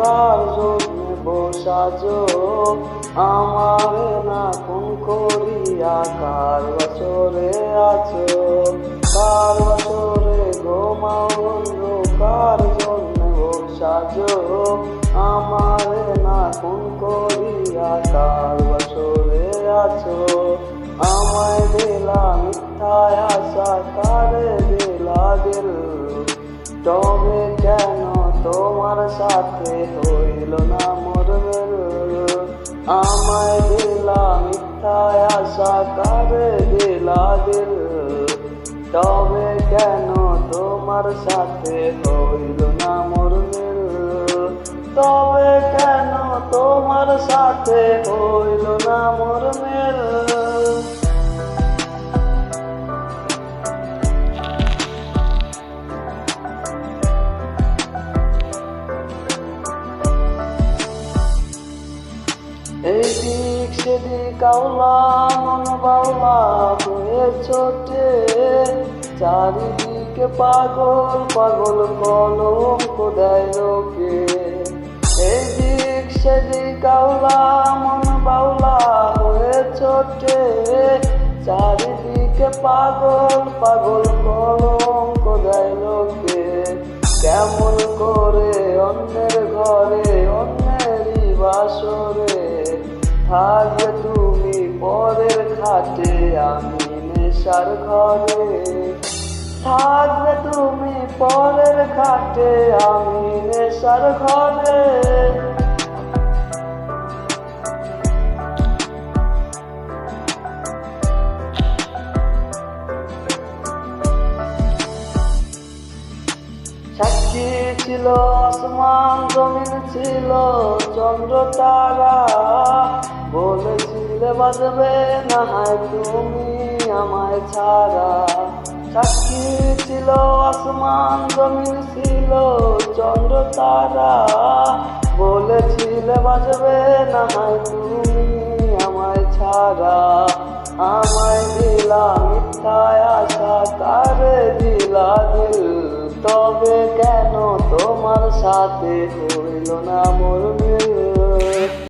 কার জন্য বসাজো আমারে না কোন করিয়া কার বছরে আছো কার বছরে ঘুমাও বন্ধু কার জন্য বসাজো আমারে না কোন করিয়া কার বছরে আছো আমায় দিলা মিথ্যায় আশা কারে দিলা দিল তবে কেন তোমার সাথে হইল না মোর মেল আমায় দিলা মিথ্যায় আশা কারে দিলা দিল তবে কেন তোমার সাথে হইল না মোর মেল তবে কেন তোমার সাথে হইল না মোর মেল এই দিক সেদিক আওলা মন বাউলা হয়ে ছোটে চারিদিকে পাগল পাগল কলঙ্ক দেয় লোকে এই দিক সেদিক আওলা মন বাউলা হয়ে ছোটে চারিদিকে পাগল পাগল কলঙ্ক দেয় লোকে কেমন করে অন্যের ঘরে অন্যেরই বাসরে থাকবে তুমি পরের খাটে আমি নেশার ঘরে থাকবে তুমি পরের খাটে আমি নেশার ঘরে সাক্ষী ছিল আসমান জমিন ছিল চন্দ্র তারা বলেছিলে বাজবে না হয় তুমি আমায় ছাড়া সাক্ষী ছিল আসমান জমিন ছিল চন্দ্র তারা বলেছিলে বাজবে না হয় তুমি আমায় ছাড়া আমায় দিলা মিথ্যায় আশা কারে দিলা দিল তবে কেন তোমার সাথে হইল না মোর মিল